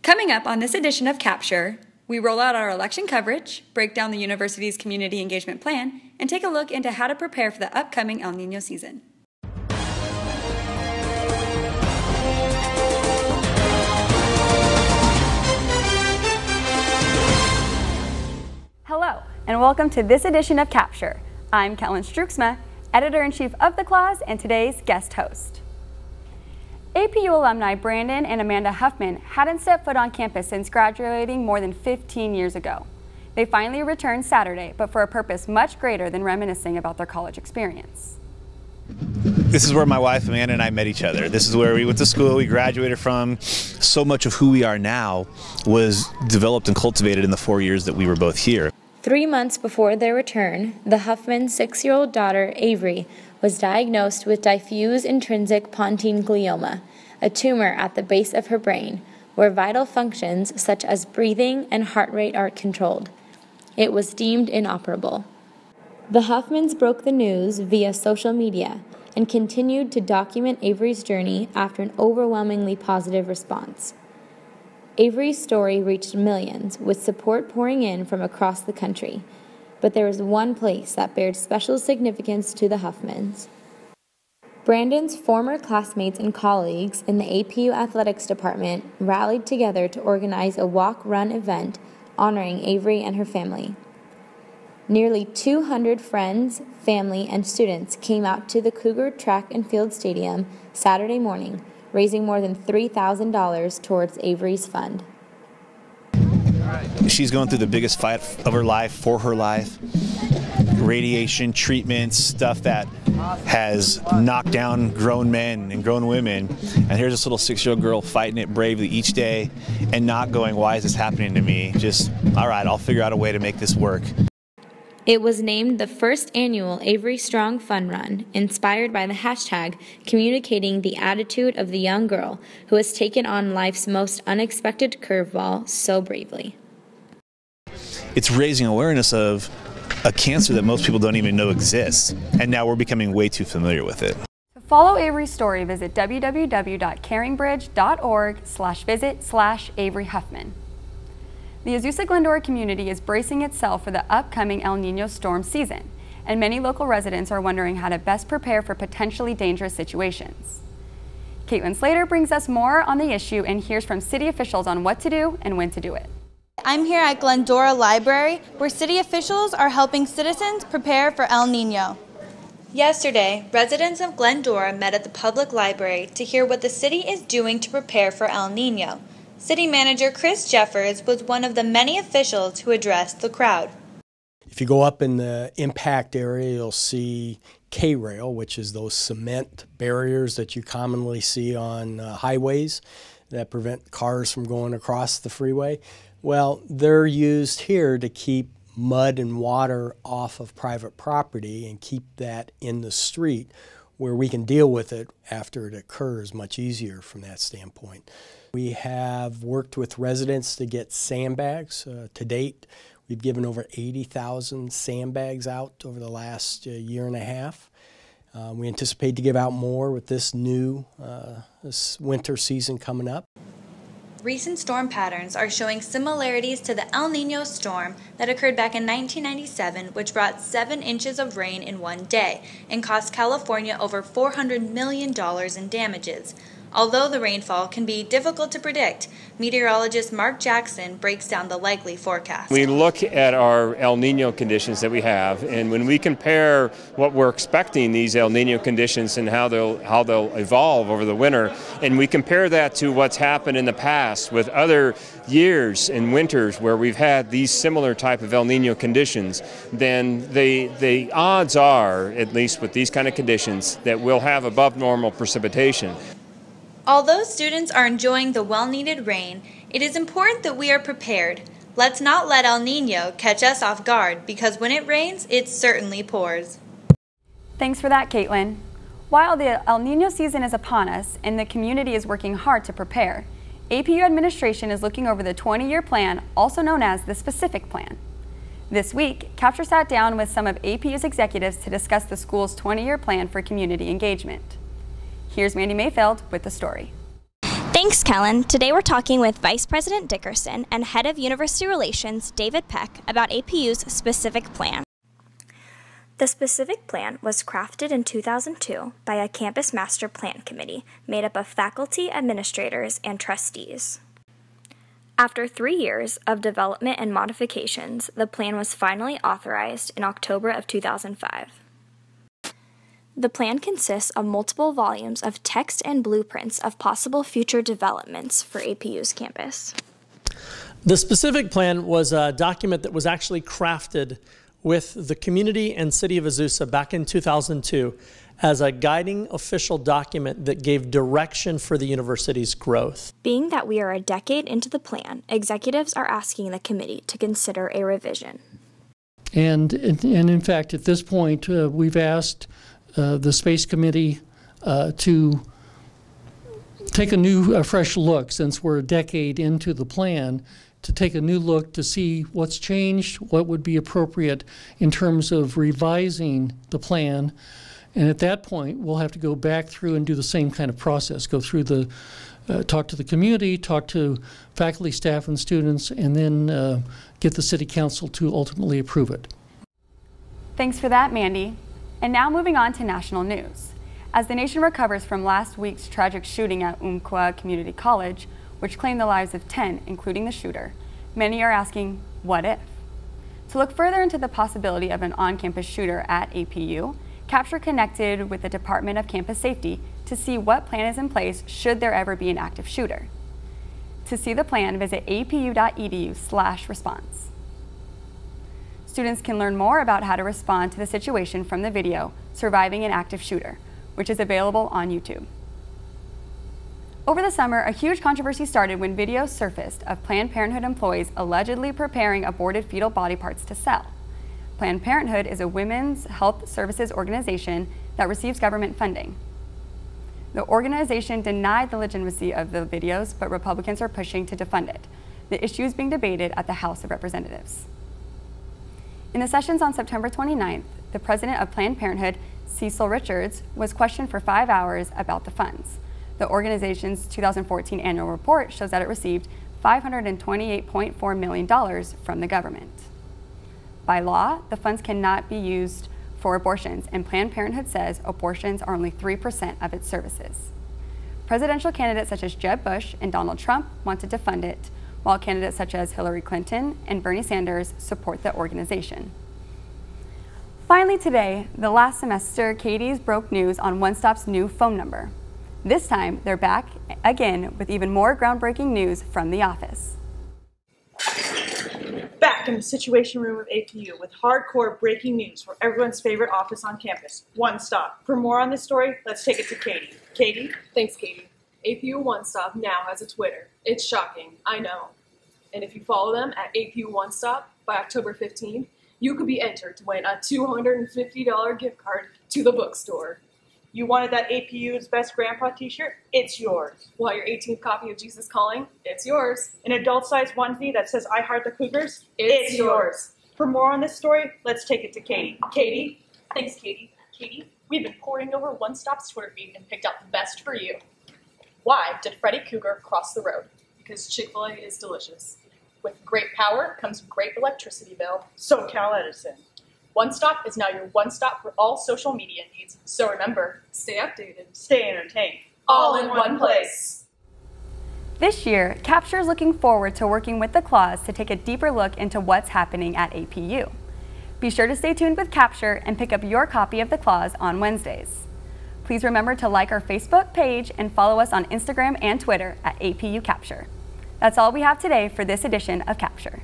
Coming up on this edition of Capture, we roll out our election coverage, break down the university's community engagement plan, and take a look into how to prepare for the upcoming El Nino season. Hello, and welcome to this edition of Capture. I'm Kellen Struxma, Editor-in-Chief of the Clause and today's guest host. APU alumni Brandon and Amanda Huffman hadn't set foot on campus since graduating more than 15 years ago. They finally returned Saturday, but for a purpose much greater than reminiscing about their college experience. This is where my wife Amanda and I met each other. This is where we went to school, we graduated from. So much of who we are now was developed and cultivated in the 4 years that we were both here. 3 months before their return, the Huffman's 6-year-old daughter, Avery, was diagnosed with diffuse intrinsic pontine glioma, a tumor at the base of her brain, where vital functions such as breathing and heart rate are controlled. It was deemed inoperable. The Huffmans broke the news via social media and continued to document Avery's journey after an overwhelmingly positive response. Avery's story reached millions, with support pouring in from across the country. But there was one place that bared special significance to the Huffmans. Brandon's former classmates and colleagues in the APU Athletics Department rallied together to organize a walk-run event honoring Avery and her family. Nearly 200 friends, family, and students came out to the Cougar Track and Field Stadium Saturday morning, raising more than $3,000 towards Avery's fund. She's going through the biggest fight of her life, for her life. Radiation, treatments, stuff that has knocked down grown men and grown women. And here's this little 6-year-old girl fighting it bravely each day and not going, why is this happening to me? Just, all right, I'll figure out a way to make this work. It was named the first annual Avery Strong Fun Run, inspired by the hashtag communicating the attitude of the young girl who has taken on life's most unexpected curveball so bravely. It's raising awareness of a cancer that most people don't even know exists, and now we're becoming way too familiar with it. To follow Avery's story, visit www.caringbridge.org/visit/Avery Huffman. The Azusa Glendora community is bracing itself for the upcoming El Nino storm season, and many local residents are wondering how to best prepare for potentially dangerous situations. Caitlin Slater brings us more on the issue and hears from city officials on what to do and when to do it. I'm here at Glendora Library, where city officials are helping citizens prepare for El Nino. Yesterday, residents of Glendora met at the public library to hear what the city is doing to prepare for El Nino. City Manager Chris Jeffers was one of the many officials who addressed the crowd. If you go up in the impact area, you'll see K-rail, which is those cement barriers that you commonly see on highways that prevent cars from going across the freeway. Well, they're used here to keep mud and water off of private property and keep that in the street where we can deal with it after it occurs much easier from that standpoint. We have worked with residents to get sandbags. To date, we've given over 80,000 sandbags out over the last year and a half. We anticipate to give out more with this new this winter season coming up. Recent storm patterns are showing similarities to the El Nino storm that occurred back in 1997, which brought 7 inches of rain in one day and cost California over $400 million in damages. Although the rainfall can be difficult to predict, meteorologist Mark Jackson breaks down the likely forecast. We look at our El Nino conditions that we have, and when we compare what we're expecting these El Nino conditions and how they'll evolve over the winter, and we compare that to what's happened in the past with other years and winters where we've had these similar type of El Nino conditions, then the odds are, at least with these kind of conditions, that we'll have above normal precipitation. Although students are enjoying the well-needed rain, it is important that we are prepared. Let's not let El Nino catch us off guard, because when it rains, it certainly pours. Thanks for that, Caitlin. While the El Nino season is upon us and the community is working hard to prepare, APU administration is looking over the 20-year plan, also known as the Specific Plan. This week, Capture sat down with some of APU's executives to discuss the school's 20-year plan for community engagement. Here's Mandy Mayfield with the story. Thanks, Kellen. Today we're talking with Vice President Dickerson and Head of University Relations, David Peck, about APU's Specific Plan. The Specific Plan was crafted in 2002 by a Campus Master Plan Committee made up of faculty, administrators, and trustees. After 3 years of development and modifications, the plan was finally authorized in October of 2005. The plan consists of multiple volumes of text and blueprints of possible future developments for APU's campus. The Specific Plan was a document that was actually crafted with the community and city of Azusa back in 2002 as a guiding official document that gave direction for the university's growth. Being that we are a decade into the plan, executives are asking the committee to consider a revision. And in fact, at this point, we've asked the Space Committee to take a fresh look, since we're a decade into the plan, to take a new look to see what's changed, what would be appropriate in terms of revising the plan. And at that point, we'll have to go back through and do the same kind of process, go through the, talk to the community, talk to faculty, staff, and students, and then get the City Council to ultimately approve it. Thanks for that, Mandy. And now moving on to national news. As the nation recovers from last week's tragic shooting at Umpqua Community College, which claimed the lives of 10, including the shooter, many are asking, what if? To look further into the possibility of an on-campus shooter at APU, Capture connected with the Department of Campus Safety to see what plan is in place should there ever be an active shooter. To see the plan, visit apu.edu/response. Students can learn more about how to respond to the situation from the video, Surviving an Active Shooter, which is available on YouTube. Over the summer, a huge controversy started when videos surfaced of Planned Parenthood employees allegedly preparing aborted fetal body parts to sell. Planned Parenthood is a women's health services organization that receives government funding. The organization denied the legitimacy of the videos, but Republicans are pushing to defund it. The issue is being debated at the House of Representatives. In the sessions on September 29th, the president of Planned Parenthood, Cecil Richards, was questioned for 5 hours about the funds. The organization's 2014 annual report shows that it received $528.4 million from the government. By law, the funds cannot be used for abortions, and Planned Parenthood says abortions are only 3% of its services. Presidential candidates such as Jeb Bush and Donald Trump want to defund it, while candidates such as Hillary Clinton and Bernie Sanders support the organization. Finally today, the last semester, Katie's broke news on One Stop's new phone number. This time, they're back again with even more groundbreaking news from the office. Back in the Situation Room of APU with hardcore breaking news for everyone's favorite office on campus, One Stop. For more on this story, let's take it to Katie. Katie? Thanks, Katie. APU One Stop now has a Twitter. It's shocking, I know. And if you follow them at APU One Stop by October 15th, you could be entered to win a $250 gift card to the bookstore. You wanted that APU's Best Grandpa t-shirt? It's yours. Want your 18th copy of Jesus Calling? It's yours. An adult-sized onesie that says I Heart the Cougars? It's yours. For more on this story, let's take it to Katie. Katie? Thanks, Katie. Katie, we've been poring over One Stop's Twitter feed and picked out the best for you. Why did Freddy Cougar cross the road? Because Chick-fil-A is delicious. With great power comes great electricity bill. SoCal Edison. One Stop is now your one stop for all social media needs. So remember, stay updated, stay entertained, all in one place. This year, Capture is looking forward to working with the Claws to take a deeper look into what's happening at APU. Be sure to stay tuned with Capture and pick up your copy of the Claws on Wednesdays. Please remember to like our Facebook page and follow us on Instagram and Twitter at APU Capture. That's all we have today for this edition of Capture.